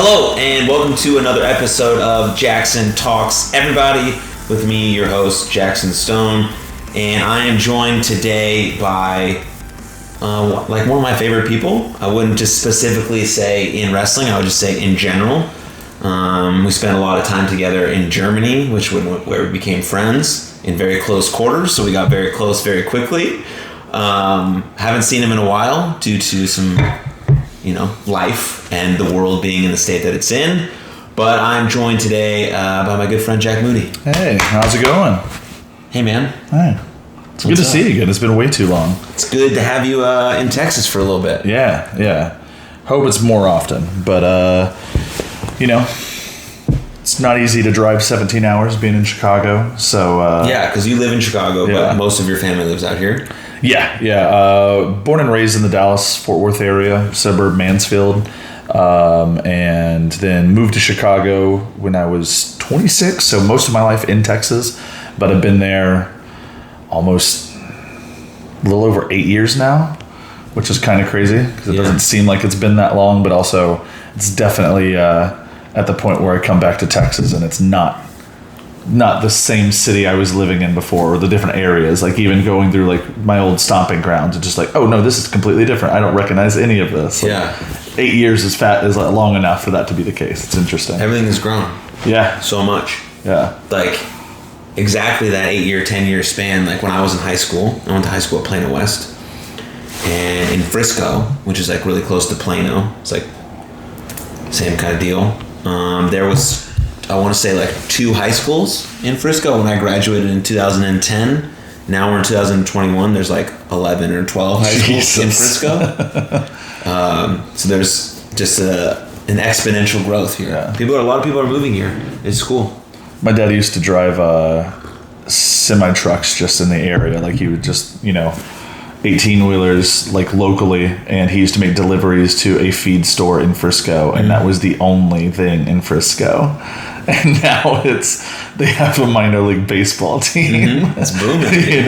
Hello, and welcome to another episode of Jaxon Talks Everybody. With me, your host, Jaxon Stone, and I am joined today by one of my favorite people. I wouldn't just specifically say in wrestling, I would just say in general. We spent a lot of time together in Germany, where we became friends in very close quarters, so we got very close very quickly. Haven't seen him in a while due to some life and the world being in the state that it's in. But I'm joined today by my good friend Jack Moody. Hey, how's it going? Hey, man. Hey. It's good to see you again. It's been way too long. It's good to have you in Texas for a little bit. Yeah. Hope it's more often. But, it's not easy to drive 17 hours being in Chicago. So yeah, because you live in Chicago, but most of your family lives out here. Yeah. Born and raised in the Dallas-Fort Worth area, suburb Mansfield. And then moved to Chicago when I was 26. So most of my life in Texas, but I've been there almost a little over 8 years now, which is kind of crazy because it doesn't seem like it's been that long, but also it's definitely at the point where I come back to Texas and it's not the same city I was living in before, or the different areas. Like even going through like my old stomping grounds, it's just like, oh no, this is completely different. I don't recognize any of this. Yeah. 8 years is long enough for that to be the case. It's interesting. Everything has grown. Yeah. So much. Yeah. Like exactly that 8-year, 10-year span. Like when I was in high school, I went to high school at Plano West, and in Frisco, which is like really close to Plano. It's like same kind of deal. There was, I want to say, like 2 high schools in Frisco when I graduated in 2010. Now we're in 2021. There's like 11 or 12 high schools in Frisco. So there's just an exponential growth here. Yeah. A lot of people are moving here. It's cool. My dad used to drive semi trucks just in the area. Like he would just 18-wheelers like locally, and he used to make deliveries to a feed store in Frisco, and that was the only thing in Frisco. And now they have a minor league baseball team. Mm-hmm. It's booming.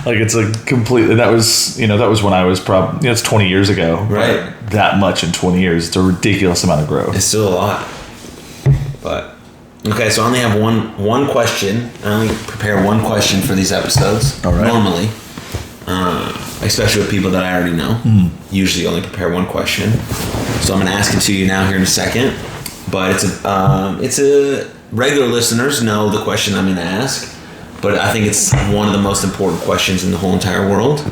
Like it's a complete. And that was when I was probably it's 20 years ago. Right. That much in 20 years. It's a ridiculous amount of growth. It's still a lot. But okay, so I only have one question. I only prepare one question for these episodes. All right. Normally. Especially with people that I already know. Usually only prepare one question. So I'm going to ask it to you now here in a second. But it's a regular listeners know the question I'm going to ask. But I think it's one of the most important questions in the whole entire world.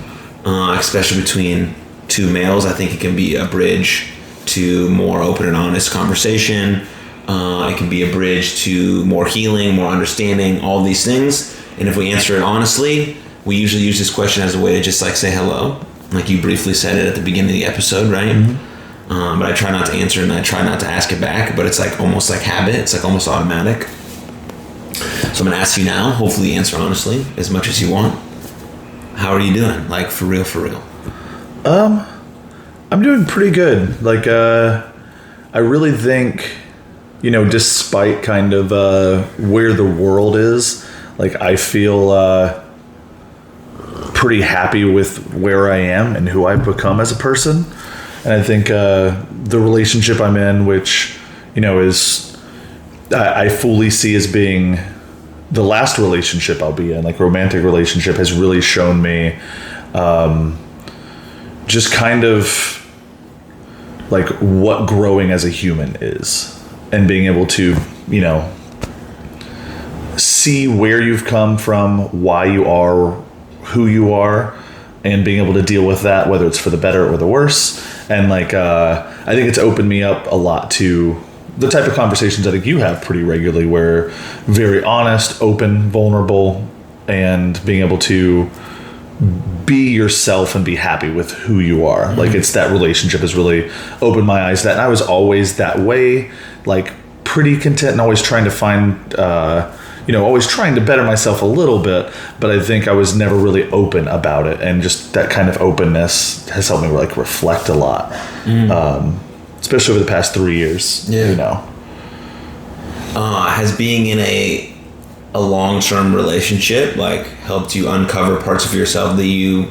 Especially between two males. I think it can be a bridge to more open and honest conversation. It can be a bridge to more healing, more understanding, all these things. And if we answer it honestly, we usually use this question as a way to just like say hello. Like you briefly said it at the beginning of the episode, right? Mm-hmm. But I try not to answer and I try not to ask it back, but it's like almost like habit. It's like almost automatic. So I'm going to ask you now, hopefully you answer honestly as much as you want. How are you doing? Like for real? I'm doing pretty good. Like, I really think, despite kind of where the world is, like I feel pretty happy with where I am and who I've become as a person. And I think the relationship I'm in, which, is I fully see as being the last relationship I'll be in, like romantic relationship, has really shown me just kind of like what growing as a human is, and being able to, see where you've come from, why you are who you are, and being able to deal with that, whether it's for the better or the worse. And like, I think it's opened me up a lot to the type of conversations I think you have pretty regularly, where very honest, open, vulnerable, and being able to be yourself and be happy with who you are. Mm-hmm. Like it's that relationship has really opened my eyes to that. And I was always that way, like pretty content and always trying to find, always trying to better myself a little bit, but I think I was never really open about it. And just that kind of openness has helped me like reflect a lot, especially over the past 3 years. Yeah. Has being in a long-term relationship like helped you uncover parts of yourself that you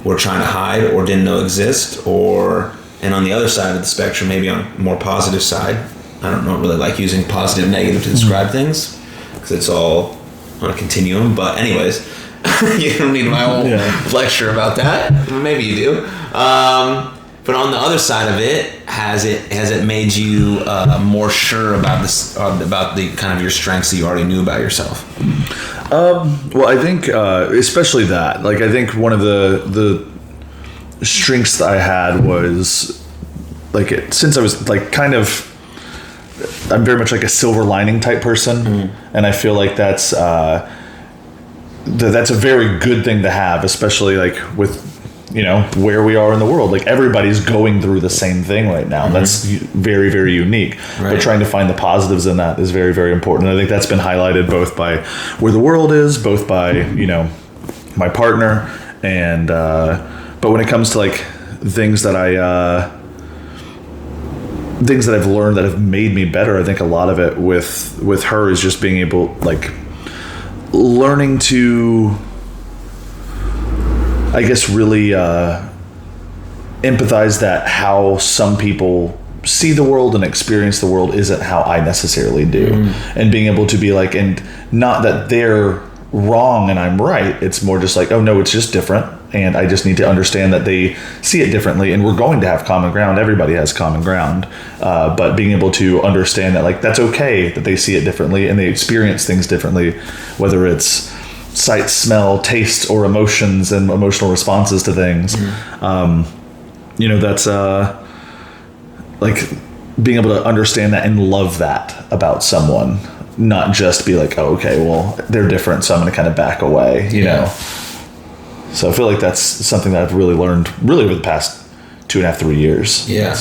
were trying to hide or didn't know exist, and on the other side of the spectrum, maybe on a more positive side, I don't know, really like using positive, negative to describe things because it's all on a continuum. But anyways, you don't need my whole lecture about that. Maybe you do. But on the other side of it, has it made you more sure about this, about the kind of your strengths that you already knew about yourself? Well, I think especially that. Like, I think one of the strengths that I had was like since I was like kind of. I'm very much like a silver lining type person, and I feel like that's a very good thing to have, especially like with where we are in the world. Like everybody's going through the same thing right now. That's very, very unique. Right. But trying to find the positives in that is very, very important. I think that's been highlighted both by where the world is, both by my partner, and but when it comes to like things that I've learned that have made me better, I think a lot of it with her is just being able, like, learning to, I guess, really empathize that how some people see the world and experience the world isn't how I necessarily do. And being able to be like, and not that they're wrong and I'm right, it's more just like, oh no, it's just different. And I just need to understand that they see it differently, and we're going to have common ground. Everybody has common ground. But being able to understand that, like, that's okay that they see it differently and they experience things differently, whether it's sight, smell, taste, or emotions and emotional responses to things. That's like being able to understand that and love that about someone, not just be like, oh, okay, well, they're different, so I'm going to kind of back away, you know? So I feel like that's something that I've really learned really over the past 2.5, 3 years. Yeah.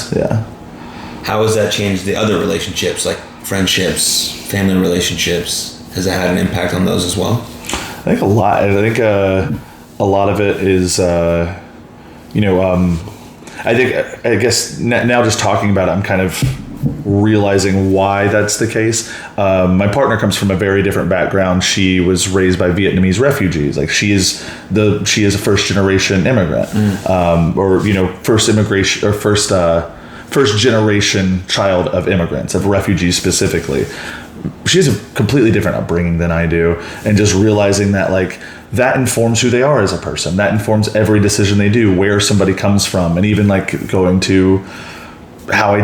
How has that changed the other relationships, like friendships, family relationships? Has it had an impact on those as well? I think a lot. I think a lot of it is, I guess now just talking about it, I'm kind of realizing why that's the case. My partner comes from a very different background. She was raised by Vietnamese refugees. Like she is a first generation immigrant, first generation child of immigrants, of refugees specifically. She has a completely different upbringing than I do, and just realizing that like that informs who they are as a person. That informs every decision they do, where somebody comes from, and even like going to how I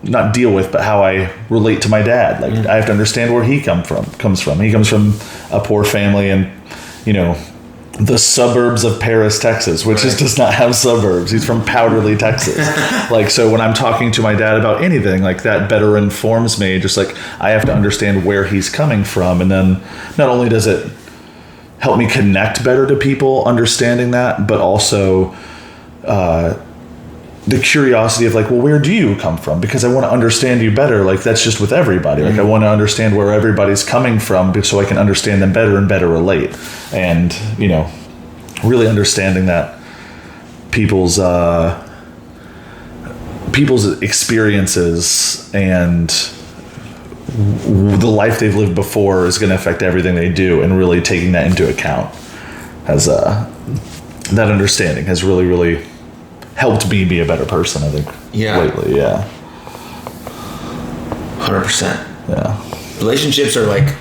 but how I relate to my dad. Like I have to understand where he comes from. He comes from a poor family in, the suburbs of Paris, Texas, which does not have suburbs. He's from Powderly, Texas. Like, so when I'm talking to my dad about anything, like that better informs me. Just like I have to understand where he's coming from. And then not only does it help me connect better to people, understanding that, but also, the curiosity of like, well, where do you come from? Because I want to understand you better. Like that's just with everybody. Like I want to understand where everybody's coming from so I can understand them better and better relate. And, really understanding that people's experiences and the life they've lived before is going to affect everything they do, and really taking that into account has, that understanding has really, really helped me be a better person, I think, lately, 100%. Yeah. Relationships are like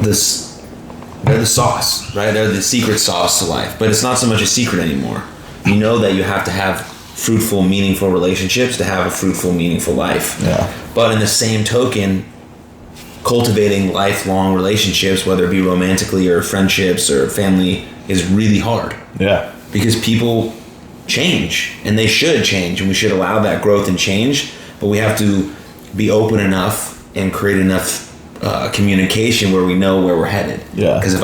this, they're the sauce, right? They're the secret sauce to life, but it's not so much a secret anymore. You know that you have to have fruitful, meaningful relationships to have a fruitful, meaningful life. Yeah. But in the same token, cultivating lifelong relationships, whether it be romantically or friendships or family, is really hard. Yeah. Because people change, and they should change, and we should allow that growth and change, but we have to be open enough and create enough communication where we know where we're headed. Yeah. Because if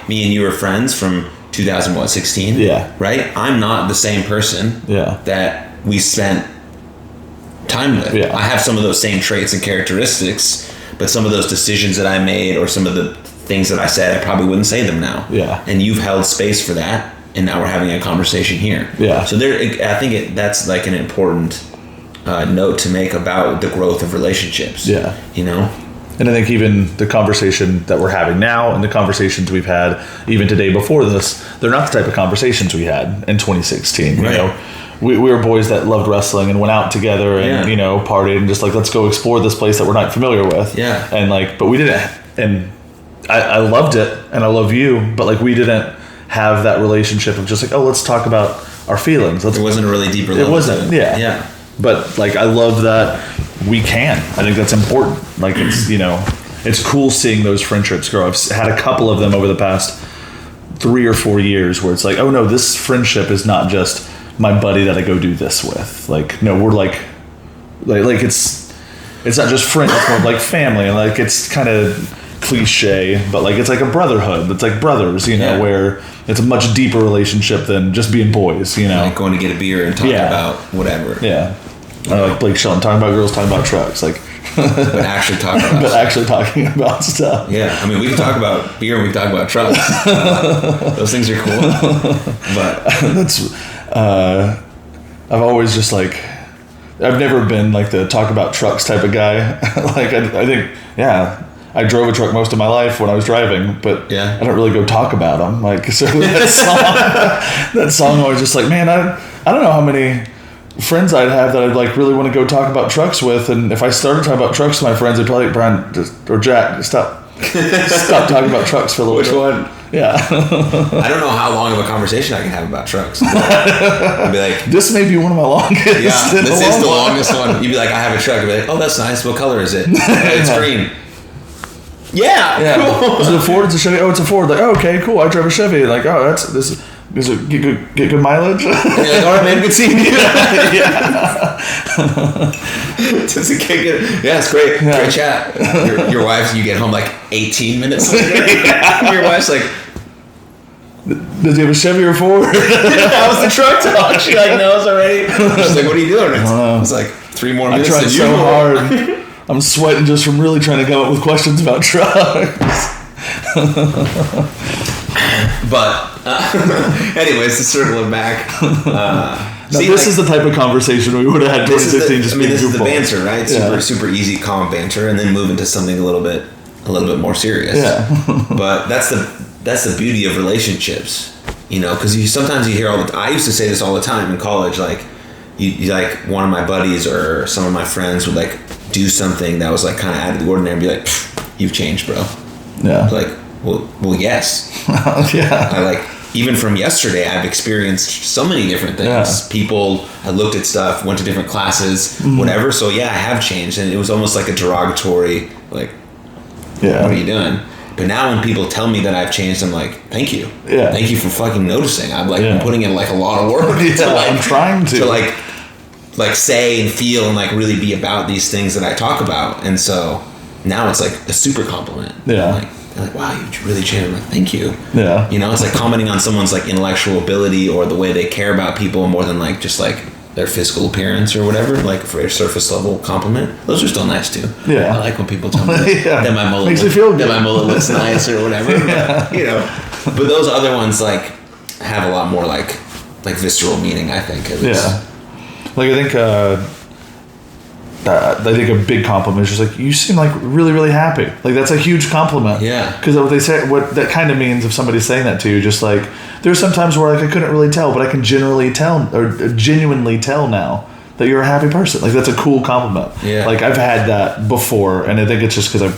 me and you are friends from 2016, right? I'm not the same person that we spent time with. Yeah. I have some of those same traits and characteristics, but some of those decisions that I made or some of the things that I said, I probably wouldn't say them now. Yeah. And you've held space for that. And now we're having a conversation here. Yeah. So I think that's like an important note to make about the growth of relationships. Yeah. And I think even the conversation that we're having now and the conversations we've had even today before this, they're not the type of conversations we had in 2016. Right. You know, we were boys that loved wrestling and went out together and, you know, partied and just like, let's go explore this place that we're not familiar with. Yeah. And like, but we didn't, and I loved it and I love you, but like we didn't have that relationship of just like, oh, let's talk about our feelings. It wasn't a really deeper level. It wasn't, yeah. Yeah. But like, I love that we can. I think that's important. Like, it's, you know, it's cool seeing those friendships grow. I've had a couple of them over the past 3 or 4 years where it's like, oh no, this friendship is not just my buddy that I go do this with. Like, no, we're like it's not just friends, it's more like family. And like, it's kind of cliche, but like, it's like a brotherhood. It's like brothers, you know, where it's a much deeper relationship than just being boys, you know. Like going to get a beer and talking about whatever. Yeah. Like Blake Shelton, talking about girls, talking about trucks. Like, but actually talking about but actually talking about stuff. Yeah, I mean, we can talk about beer and we can talk about trucks. Those things are cool. But that's I've always just like, I've never been like the talk about trucks type of guy. Like I think I drove a truck most of my life when I was driving, but I don't really go talk about them. Like, so that song I was just like, man, I don't know how many friends I'd have that I'd like really want to go talk about trucks with, and if I started talking about trucks to my friends, they'd probably like, Brian or Jack, stop talking about trucks for a little Which bit. one? Yeah. I don't know how long of a conversation I can have about trucks. I'd be like, this may be one of my longest. Yeah, this is the longest one. You'd be like, I have a truck. I'd be like, oh, that's nice. What color is it? It's green. Yeah. Cool. Is it a Ford? It's a Chevy? Oh, it's a Ford. Like, oh, okay, cool. I drive a Chevy. Like, oh, that's this. Does it get good mileage? And you're like, all right, man, good seeing you. Does it get good? Yeah, it's great. Yeah. Great chat. Your wife, you get home like 18 minutes later. Your wife's like, does he have a Chevy or Ford? That was the truck talk. She like knows already. She's like, what are you doing? It's like 3 more minutes. I tried so hard. I'm sweating just from really trying to come up with questions about trucks. But anyways, to circle it back. This is the type of conversation we would have had 2016. This is the banter, right? Super easy, calm banter, and then move into something a little bit more serious. Yeah. But that's the beauty of relationships, you know, because sometimes you hear I used to say this all the time in college, like you like one of my buddies or some of my friends would like do something that was like kind of out of the ordinary and be like, you've changed, bro. Yeah. Like, well, yes. Yeah. I like, even from yesterday, I've experienced so many different things. Yeah. People, I looked at stuff, went to different classes, whatever. So yeah, I have changed, and it was almost like a derogatory, like, what are you doing? But now when people tell me that I've changed, I'm like, thank you. Yeah. Thank you for fucking noticing. I'm like been putting in like a lot of work I'm trying to like say and feel and like really be about these things that I talk about. And so now it's like a super compliment. Yeah. They're like, wow, you really changed. I'm like, thank you. Yeah. You know, it's like commenting on someone's like intellectual ability or the way they care about people more than like just like their physical appearance or whatever, like for a surface level compliment. Those are still nice too. Yeah. I like when people tell me that my mullet makes me feel good. That my mullet looks nice or whatever. But, you know, but those other ones like have a lot more like visceral meaning, I think. At least. Yeah. Like I think a big compliment is just like, you seem like really, really happy. Like that's a huge compliment. Yeah. Because what they say, what that kind of means if somebody's saying that to you, just like there's some times where like I couldn't really tell, but I can genuinely tell now that you're a happy person. Like that's a cool compliment. Yeah. Like I've had that before, and I think it's just because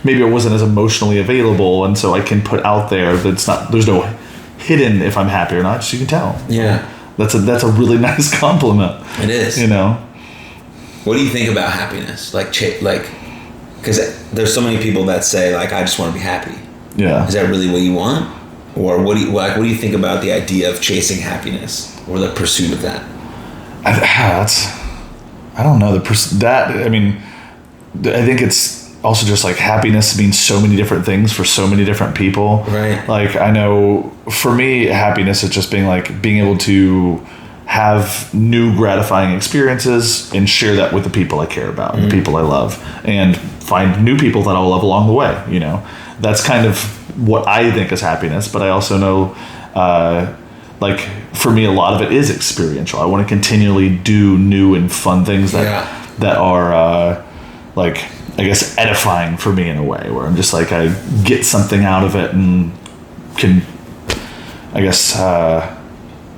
maybe I wasn't as emotionally available, and so I can put out there that there's no hidden if I'm happy or not. Just you can tell. Yeah. That's a really nice compliment. It is. You know. What do you think about happiness? Because there's so many people that say like, I just want to be happy. Yeah. Is that really what you want, or what do you think about the idea of chasing happiness or the pursuit of that? I don't know I mean, I think it's also just like happiness means so many different things for so many different people. Right. Like I know for me, happiness is just being able to have new gratifying experiences and share that with the people I care about and the people I love, and find new people that I'll love along the way. You know, that's kind of what I think is happiness. But I also know, like for me, a lot of it is experiential. I want to continually do new and fun things that are like I guess, edifying for me in a way, where I'm just like, I get something out of it and can, I guess, I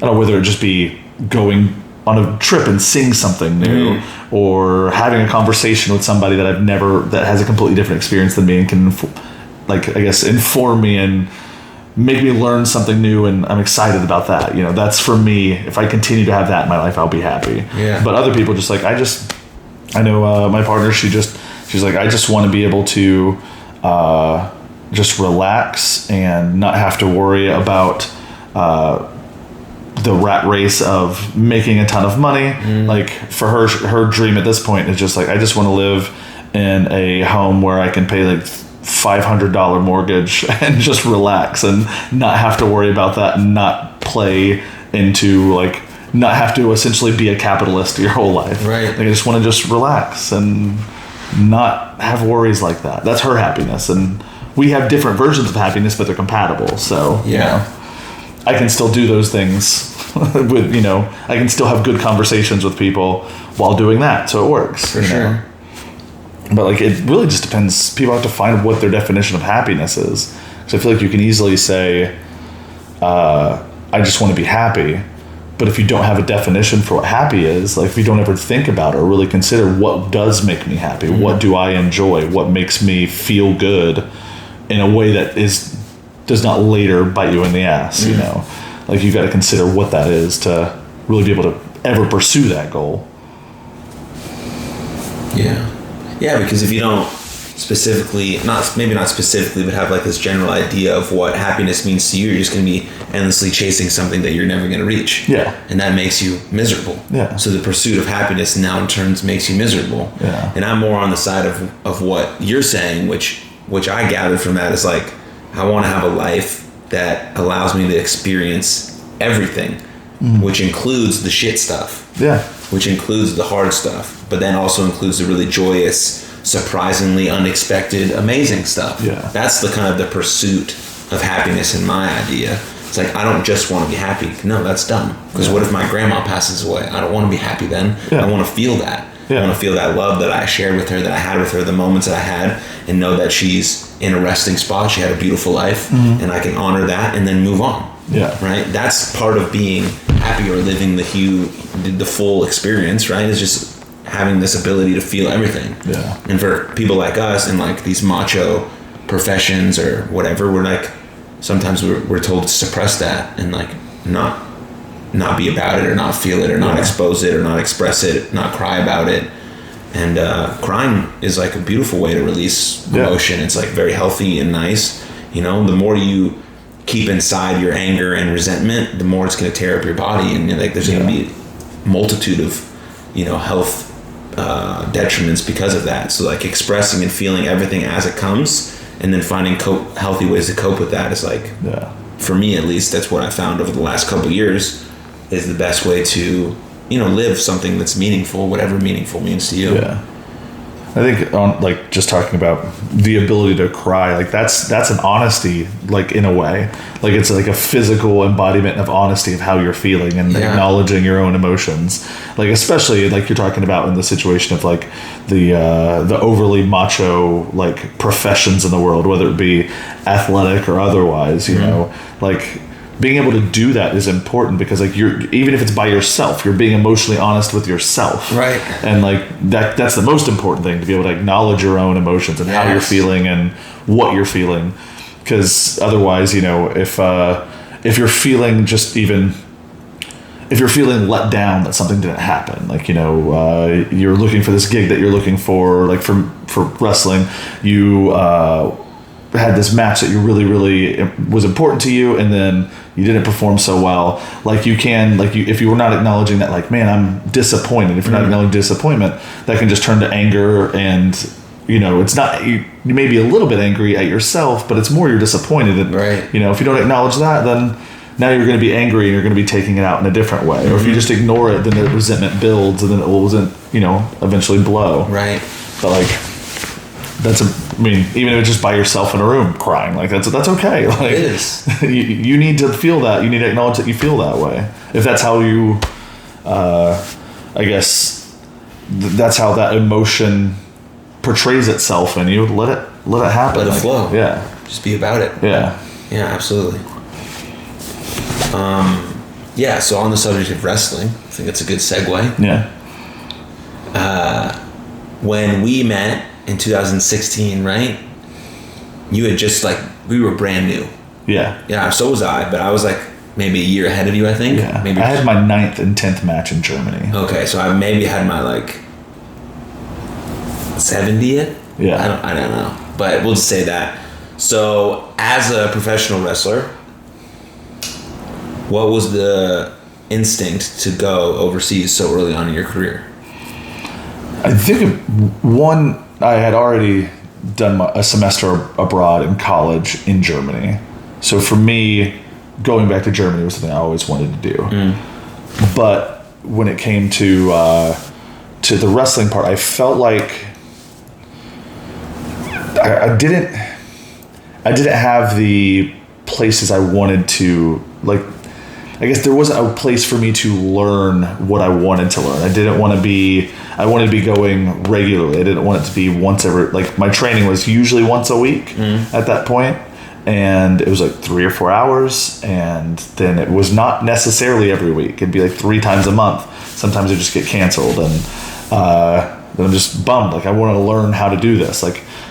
don't know, whether it just be going on a trip and seeing something new, or having a conversation with somebody that that has a completely different experience than me and can, like, I guess, inform me and make me learn something new, and I'm excited about that. You know, that's for me. If I continue to have that in my life, I'll be happy. Yeah. But other people just like, I know my partner, she's like, I just want to be able to just relax and not have to worry about the rat race of making a ton of money. Like, for her dream at this point is just like, I just want to live in a home where I can pay like $500 mortgage and just relax and not have to worry about that, and not play into, like, not have to essentially be a capitalist your whole life. Right. Like, I just want to just relax and not have worries like that. That's her happiness, and we have different versions of happiness, but they're compatible. So yeah, you know, I can still do those things with, you know, I can still have good conversations with people while doing that, so it works. For sure. Know? But like, it really just depends. People have to find what their definition of happiness is. So I feel like you can easily say, I just want to be happy. But if you don't have a definition for what happy is, like, if you don't ever think about or really consider what does make me happy, what do I enjoy, what makes me feel good in a way that does not later bite you in the ass, you know? Like, you got to consider what that is to really be able to ever pursue that goal. Yeah. Yeah, because if you don't specifically, maybe not specifically, but have like this general idea of what happiness means to you, you're just going to be endlessly chasing something that you're never going to reach. Yeah. And that makes you miserable. Yeah. So the pursuit of happiness now in turns makes you miserable. Yeah. And I'm more on the side of what you're saying, which I gathered from that is like, I want to have a life that allows me to experience everything, which includes the shit stuff. Yeah. Which includes the hard stuff, but then also includes the really joyous, surprisingly unexpected, amazing stuff. Yeah. That's the kind of the pursuit of happiness in my idea. It's like, I don't just want to be happy. No, that's dumb. Because what if my grandma passes away? I don't want to be happy then. I want to feel that. I want to feel that love that I shared with her, that I had with her, the moments that I had, and know that she's in a resting spot. She had a beautiful life, and I can honor that and then move on. Yeah. Right? That's part of being happy or living the full experience, right? Is just having this ability to feel everything. Yeah. And for people like us in like these macho professions or whatever, we're like, sometimes we're told to suppress that and like not be about it or not feel it or not expose it or not express it, not cry about it. And crying is like a beautiful way to release emotion. It's like very healthy and nice. You know, the more you keep inside your anger and resentment, the more it's going to tear up your body, and like there's going to be a multitude of, you know, health detriments because of that. So like expressing and feeling everything as it comes, and then finding healthy ways to cope with that is like, for me at least, that's what I found over the last couple of years is the best way to, you know, live something that's meaningful, whatever meaningful means to you. Yeah. I think like just talking about the ability to cry, like that's an honesty, like in a way, like it's like a physical embodiment of honesty of how you're feeling and acknowledging your own emotions. Like, especially like you're talking about in the situation of like the overly macho, like professions in the world, whether it be athletic or otherwise, you know, like being able to do that is important because like even if it's by yourself, you're being emotionally honest with yourself. Right. And like that's the most important thing, to be able to acknowledge your own emotions and how you're feeling and what you're feeling. Because otherwise, you know, if you're feeling if you're feeling let down that something didn't happen, like, you know, you're looking for this gig that you're looking for, like for wrestling, you had this match that you really was important to you, and then you didn't perform so well. Like you can, like if you were not acknowledging that, like, man, I'm disappointed. If you're not acknowledging disappointment, that can just turn to anger, and you know, it's not, you may be a little bit angry at yourself, but it's more you're disappointed. And, you know, if you don't acknowledge that, then now you're going to be angry and you're going to be taking it out in a different way. Or if you just ignore it, then the resentment builds and then it will, you know, eventually blow. Right. But like, I mean, even if it's just by yourself in a room crying, like that's okay. Like, it is. you need to feel that. You need to acknowledge that you feel that way. If that's how you, I guess, that's how that emotion portrays itself in you, let it happen. Let it flow. Yeah. Just be about it. Yeah. Yeah, absolutely. Yeah, so on the subject of wrestling, I think that's a good segue. Yeah. When we met in 2016, right? You had just we were brand new. Yeah. Yeah, so was I, but I was maybe a year ahead of you, I think. Yeah. Maybe I had my 9th and 10th match in Germany. Okay, so I maybe had my 70th? Yeah. I don't know. But we'll just say that. So as a professional wrestler, what was the instinct to go overseas so early on in your career? I think I had already done a semester abroad in college in Germany. So for me, going back to Germany was something I always wanted to do. But when it came to the wrestling part, I felt like I didn't have the places I wanted to, I guess there wasn't a place for me to learn what I wanted to learn. I wanted to be going regularly. I didn't want it to be once every, my training was usually once a week at that point, and it was 3 or 4 hours, and then it was not necessarily every week. It'd be 3 times a month. Sometimes it just get canceled, and then I'm just bummed. I want to learn how to do this.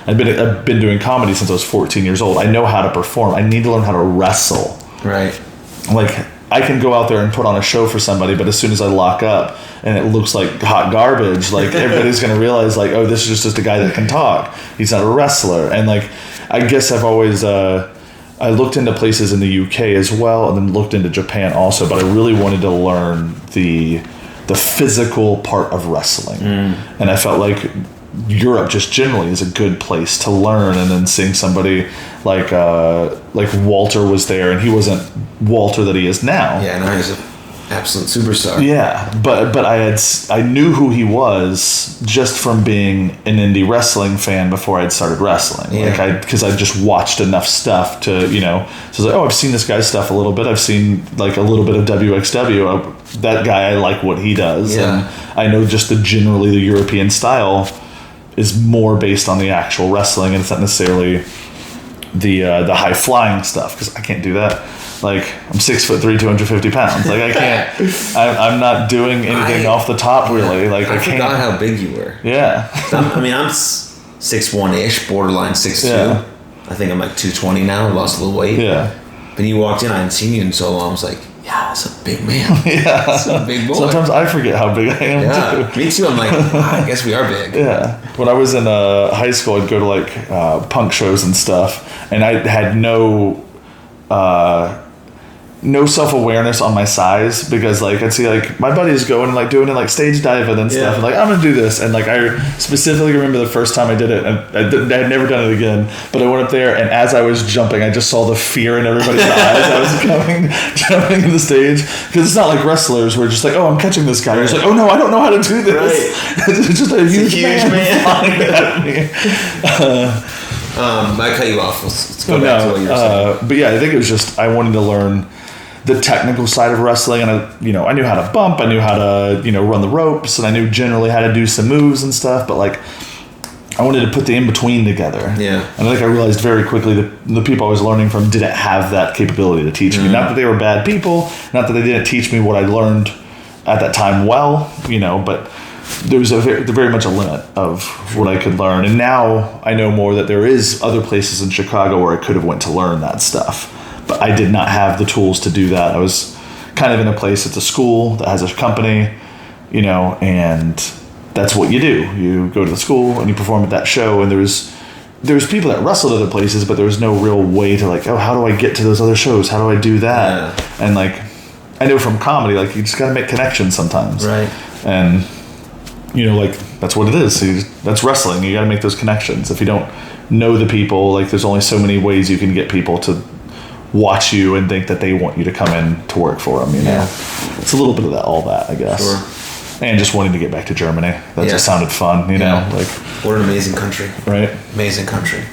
I've been doing comedy since I was 14 years old. I know how to perform. I need to learn how to wrestle. Right. I can go out there and put on a show for somebody, but as soon as I lock up and it looks like hot garbage, everybody's going to realize oh, this is just a guy that can talk. He's not a wrestler. And I guess I've always, I looked into places in the UK as well, and then looked into Japan also, but I really wanted to learn the physical part of wrestling. And I felt like Europe just generally is a good place to learn. And then seeing somebody like Walter was there, and he wasn't Walter that he is now. Yeah, now he's an absolute superstar. Yeah, but I knew who he was just from being an indie wrestling fan before I'd started wrestling. Yeah. Because I just watched enough stuff to, so I was I've seen this guy's stuff a little bit. I've seen a little bit of WXW. That guy, I like what he does. Yeah. And I know just generally the European style is more based on the actual wrestling, and it's not necessarily the high flying stuff, because I can't do that. I'm 6'3", 250 pounds. I can't. I'm not doing anything off the top really. I can't. Forgot how big you were. Yeah. I'm 6'1"-ish, borderline 6'2". Yeah. I think I'm 220 now. Lost a little weight. Yeah. But you walked in, I hadn't seen you in so long. I was yeah, that's a big man. Yeah. That's a big boy. Sometimes I forget how big I am too. Me too. I'm I guess we are big. Yeah. When I was in high school, I'd go to punk shows and stuff, and I had no self-awareness on my size, because I'd see my buddies going and doing it stage diving and stuff, and I'm gonna do this, and I specifically remember the first time I did it, and I had never done it again, but I went up there, and as I was jumping, I just saw the fear in everybody's eyes. I was jumping in the stage, because it's not like wrestlers where just oh, I'm catching this guy. Right. You're just oh no, I don't know how to do this. Right. It's just a huge man flying at me. I cut you off. Let's go back to what you were saying. But yeah, I think it was just I wanted to learn the technical side of wrestling, and I knew how to bump, I knew how to run the ropes, and I knew generally how to do some moves and stuff, but I wanted to put the in-between together. Yeah. And I realized very quickly that the people I was learning from didn't have that capability to teach me. Not that they were bad people, not that they didn't teach me what I learned at that time well, but there was very much a limit of what I could learn. And now I know more that there is other places in Chicago where I could have went to learn that stuff. But I did not have the tools to do that. I was kind of in a place, it's a school that has a company, and that's what you do. You go to the school and you perform at that show, and there was people that wrestled other places, but there was no real way to how do I get to those other shows? How do I do that? Yeah. And I know from comedy, you just got to make connections sometimes. Right. And, that's what it is. That's wrestling. You got to make those connections. If you don't know the people, there's only so many ways you can get people to watch you and think that they want you to come in to work for them, Yeah. It's a little bit of all that, I guess. Sure. And just wanting to get back to Germany. That just sounded fun, What an amazing country. Right. Amazing country.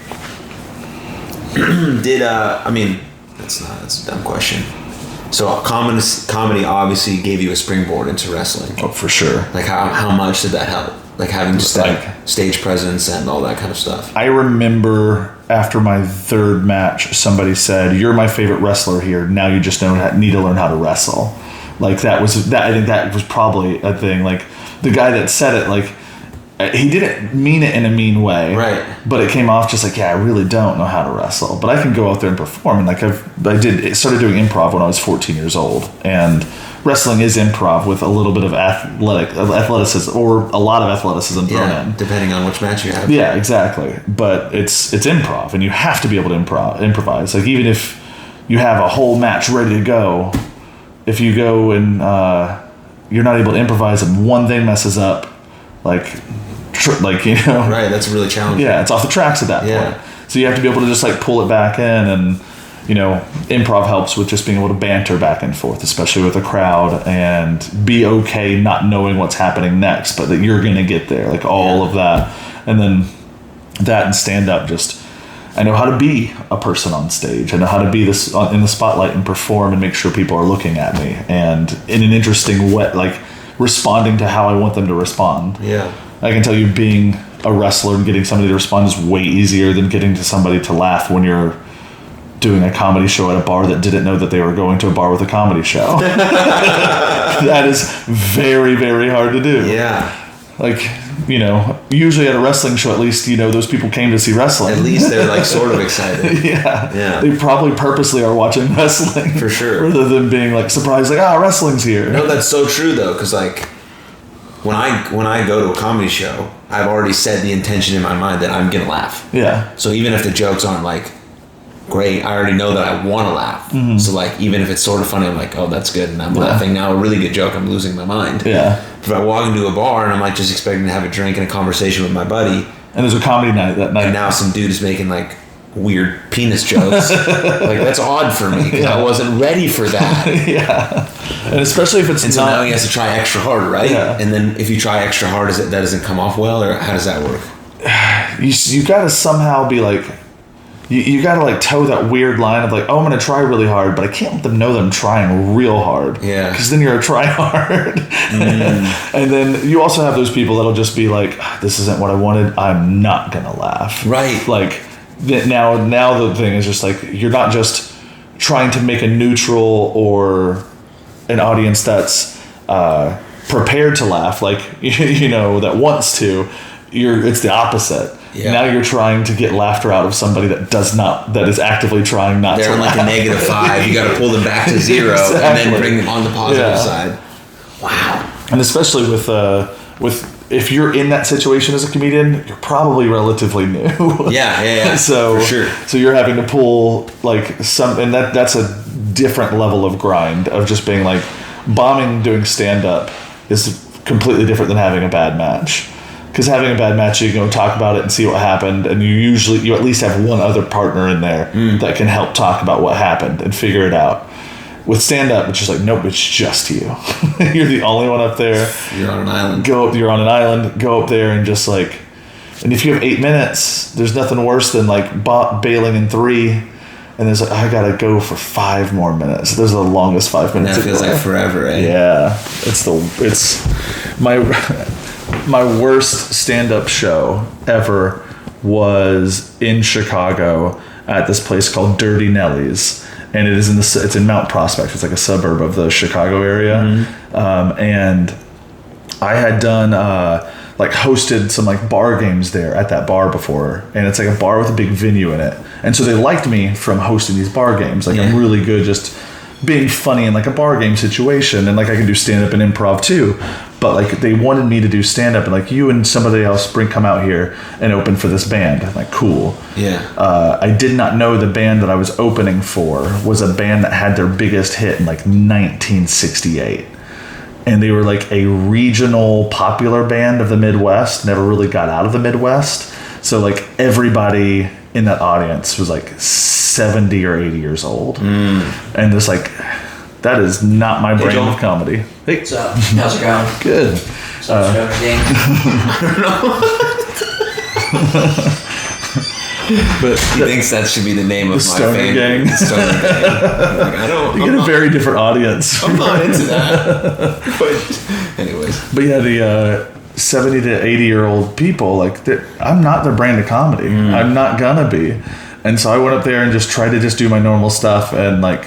That's a dumb question. So comedy obviously gave you a springboard into wrestling. Oh, for sure. How much did that help? Like having just that stage presence and all that kind of stuff. I remember after my third match, somebody said, "You're my favorite wrestler here. Now you just need to learn how to wrestle." Like that was that. I think that was probably a thing. Like the guy that said it, like he didn't mean it in a mean way, right? But it came off just like, yeah, I really don't know how to wrestle, but I can go out there and perform. And like I started doing improv when I was 14 years old, and wrestling is improv with a little bit of athleticism or a lot of athleticism thrown in, depending on which match you have. Yeah, exactly. But it's improv, and you have to be able to improvise. Like even if you have a whole match ready to go, if you go and you're not able to improvise and one thing messes up, like you know, right? That's really challenging. Yeah, it's off the tracks at that point. So you have to be able to just like pull it back in, and you know, improv helps with just being able to banter back and forth, especially with a crowd, and be okay not knowing what's happening next, but that you're gonna get there, like all of that, and then that and stand up. Just I know how to be a person on stage. I know how to be this in the spotlight and perform and make sure people are looking at me, and in an interesting way, like responding to how I want them to respond. Yeah. I can tell you being a wrestler and getting somebody to respond is way easier than getting to somebody to laugh when you're doing a comedy show at a bar that didn't know that they were going to a bar with a comedy show. That is very, very hard to do. Yeah. Like, you know, usually at a wrestling show, at least, you know, those people came to see wrestling. At least they're like sort of excited. Yeah. They probably purposely are watching wrestling. For sure. Rather than being like surprised, like, wrestling's here. No, that's so true though, because like when I go to a comedy show, I've already set the intention in my mind that I'm gonna laugh. Yeah. So even if the jokes aren't like great, I already know that I want to laugh. Mm-hmm. So like even if it's sort of funny, I'm like, oh, that's good, and I'm laughing. Now a really good joke, I'm losing my mind. Yeah. If I walk into a bar and I'm like just expecting to have a drink and a conversation with my buddy, and there's a comedy night that night, and now some dude is making like weird penis jokes, like that's odd for me because I wasn't ready for that. Yeah. And especially if it's so now he has to try extra hard, right? Yeah. And then if you try extra hard, that doesn't come off well, or how does that work? You got to somehow be like, you got to like toe that weird line of like, oh, I'm going to try really hard, but I can't let them know that I'm trying real hard. Yeah. Because then you're a try hard. And then you also have those people that'll just be like, this isn't what I wanted, I'm not going to laugh. Right. Like now the thing is just like, you're not just trying to make a neutral or an audience that's prepared to laugh, like, you know, that wants to. It's the opposite. Yeah. Now you're trying to get laughter out of somebody that is actively trying not to laugh. They're like a -5. You got to pull them back to 0 exactly. And then bring them on the positive side. Wow. And especially with if you're in that situation as a comedian, you're probably relatively new. Yeah. So for sure. So you're having to pull like and that's a different level of grind of just being like, bombing doing stand up is completely different than having a bad match. Because having a bad match, you can go talk about it and see what happened, and you at least have one other partner in there that can help talk about what happened and figure it out. With stand-up, it's just like, nope, it's just you. You're the only one up there. You're on an island. You're on an island. Go up there and just like, and if you have 8 minutes, there's nothing worse than like bailing in 3, and there's like, I gotta go for 5 more minutes. Those are the longest 5 minutes. That feels like forever, eh? Yeah, it's my worst stand-up show ever was in Chicago at this place called Dirty Nelly's, and it's in Mount Prospect. It's like a suburb of the Chicago area. Mm-hmm. And I had done like hosted some like bar games there at that bar before, and it's like a bar with a big venue in it, and so they liked me from hosting these bar games. Like I'm really good just being funny in like a bar game situation, and like I can do stand-up and improv too. But like they wanted me to do stand-up, and like you and somebody else come out here and open for this band. I'm like, cool. Yeah. I did not know the band that I was opening for was a band that had their biggest hit in like 1968. And they were like a regional popular band of the Midwest, never really got out of the Midwest. So like everybody in that audience was like 70 or 80 years old. And this like, that is not my brand of comedy. Hey. What's up? How's it going? Good. What's up, Gang? I don't know. But he thinks that should be the name of my Stoner band. Gang. The Stoner Gang. Like, I don't. You get a very different audience. I'm not into that. But anyways. But yeah, 70 to 80-year-old people. Like, I'm not their brand of comedy. I'm not gonna be. And so I went up there and just tried to just do my normal stuff. And like,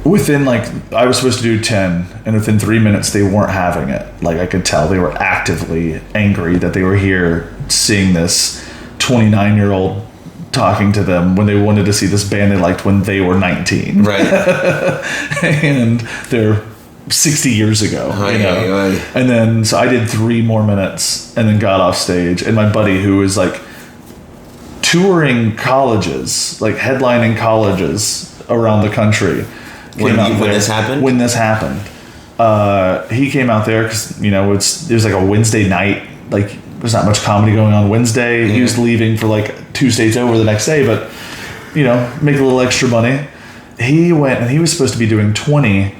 within like, I was supposed to do 10, and within 3 minutes they weren't having it. Like, I could tell they were actively angry that they were here seeing this 29-year-old talking to them when they wanted to see this band they liked when they were 19. Right. And they're 60 years ago, you know. And then so I did 3 more minutes and then got off stage, and my buddy, who was like touring colleges, like headlining colleges around the country, when this happened, he came out there because, you know, it was like a Wednesday night. Like, there's not much comedy going on Wednesday. He was leaving for like 2 states over the next day, but, you know, make a little extra money. He went, and he was supposed to be doing 20,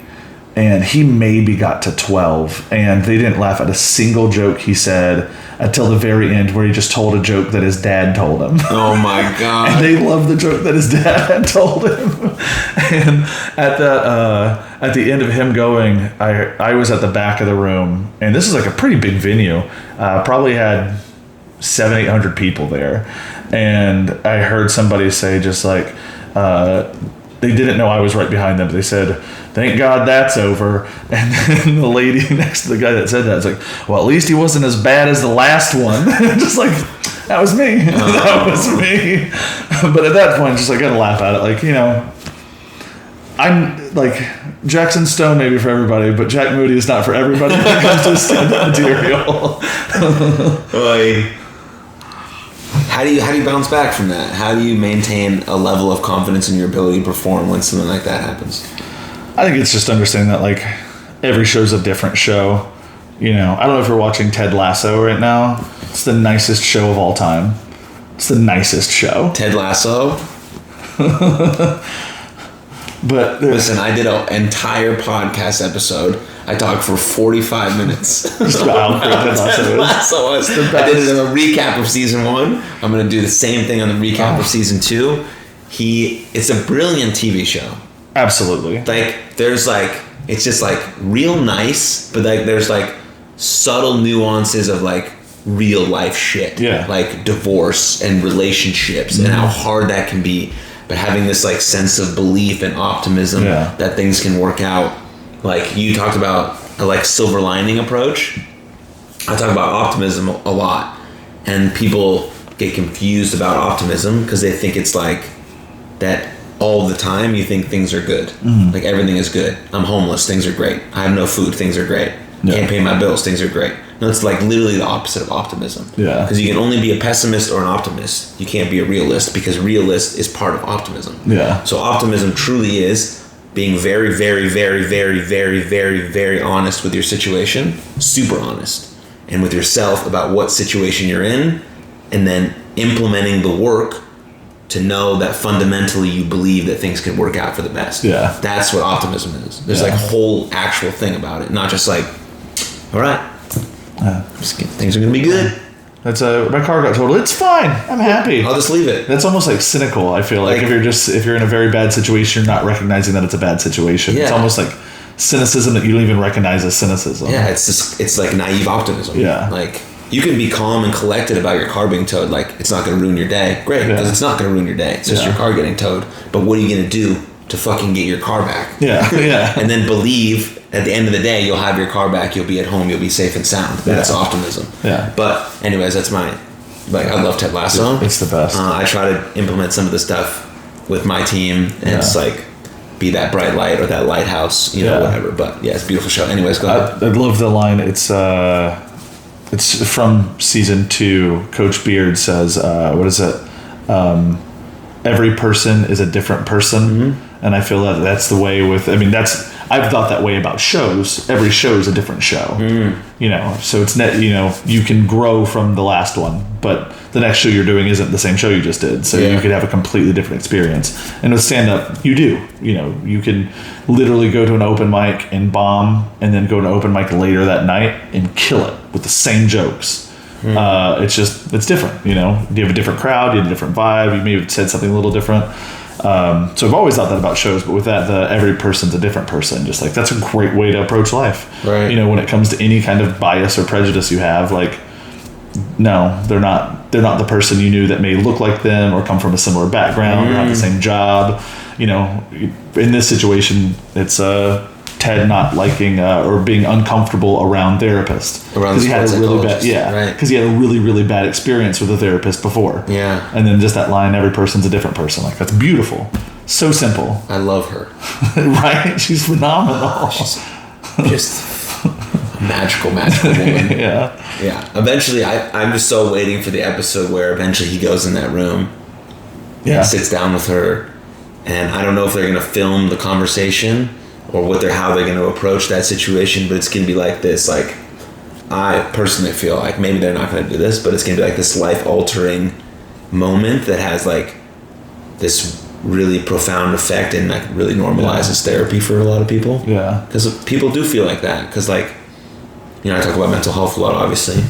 and he maybe got to 12, and they didn't laugh at a single joke he said until the very end, where he just told a joke that his dad told him. Oh my God. And they loved the joke that his dad had told him. And at the end of him going, I was at the back of the room, and this is like a pretty big venue. Probably had 700-800 people there. And I heard somebody say, just like, they didn't know I was right behind them. They said, "Thank God that's over." And then the lady next to the guy that said that was like, "Well, at least he wasn't as bad as the last one." Just like, that was me. That was me. But at that point, just like, I gotta laugh at it. Like, you know, I'm like, Jaxon Stone maybe for everybody, but Jack Moody is not for everybody when it comes to stand-up material. How do you bounce back from that? How do you maintain a level of confidence in your ability to perform when something like that happens? I think it's just understanding that, like, every show's a different show. You know, I don't know if you're watching Ted Lasso right now. It's the nicest show of all time. It's the nicest show. Ted Lasso? But listen, I did an entire podcast episode. I talked for 45 minutes. Just about how great Ted Lasso is. I did a recap of season 1. I'm going to do the same thing on the recap of season 2. It's a brilliant TV show. Absolutely. Like, there's like, it's just like real nice, but like there's like subtle nuances of like real life shit. Yeah. Like divorce and relationships and how hard that can be. But having this like sense of belief and optimism that things can work out. Like, you talked about a like silver lining approach. I talk about optimism a lot, and people get confused about optimism because they think it's like that all the time. You think things are good, like everything is good. I'm homeless, things are great. I have no food, things are great. Can't pay my bills, things are great. No, it's like literally the opposite of optimism. Yeah. Because you can only be a pessimist or an optimist. You can't be a realist, because realist is part of optimism. Yeah. So optimism truly is being very, very, very, very, very, very, very honest with your situation, super honest, and with yourself about what situation you're in, and then implementing the work to know that fundamentally you believe that things can work out for the best. Yeah. That's what optimism is. There's like a whole actual thing about it, not just like, all right, things are gonna be good. That's my car got totaled. It's fine. I'm happy. I'll just leave it. That's almost like cynical. I feel like if you're in a very bad situation, you're not recognizing that it's a bad situation. Yeah. It's almost like cynicism that you don't even recognize as cynicism. Yeah, it's like naive optimism. Yeah. Like, you can be calm and collected about your car being towed. Like, it's not going to ruin your day. Great, because it's not going to ruin your day. It's just your car getting towed. But what are you going to do to fucking get your car back? Yeah, yeah. And then believe at the end of the day, you'll have your car back. You'll be at home. You'll be safe and sound. That's optimism. Yeah. But anyways, that's I love Ted Lasso. It's the best. I try to implement some of the stuff with my team, and it's like, be that bright light or that lighthouse, whatever. But yeah, it's a beautiful show. Anyways, go ahead. I love the line. It's from season 2. Coach Beard says, what is it? Every person is a different person. And I feel that that's the way I've thought that way about shows. Every show is a different show. So it's you can grow from the last one, but the next show you're doing isn't the same show you just did. So you could have a completely different experience. And with stand-up, you do. You can literally go to an open mic and bomb, and then go to an open mic later that night and kill it with the same jokes. It's different. You have a different crowd, you have a different vibe, you may have said something a little different. So I've always thought that about shows, but with that, every person's a different person. Just like, that's a great way to approach life. Right. You know, when it comes to any kind of bias or prejudice you have, like, no, they're not the person you knew that may look like them or come from a similar background or have the same job. You know, in this situation, it's Ted not liking or being uncomfortable around therapists because he had a really bad because he had a really bad experience with a therapist before. Yeah. And then just that line, every person's a different person. Like, that's beautiful. So simple. I love her. Right? She's phenomenal. She's just a magical woman. Yeah. Eventually, I'm just so waiting for the episode where eventually he goes in that room and sits down with her, and I don't know if they're going to film the conversation or how they're going to approach that situation, but it's going to be like this. Like, I personally feel like maybe they're not going to do this, but it's going to be like this life-altering moment that has like this really profound effect and like really normalizes therapy for a lot of people. Yeah. Because people do feel like that. Because like, you know, I talk about mental health a lot, obviously.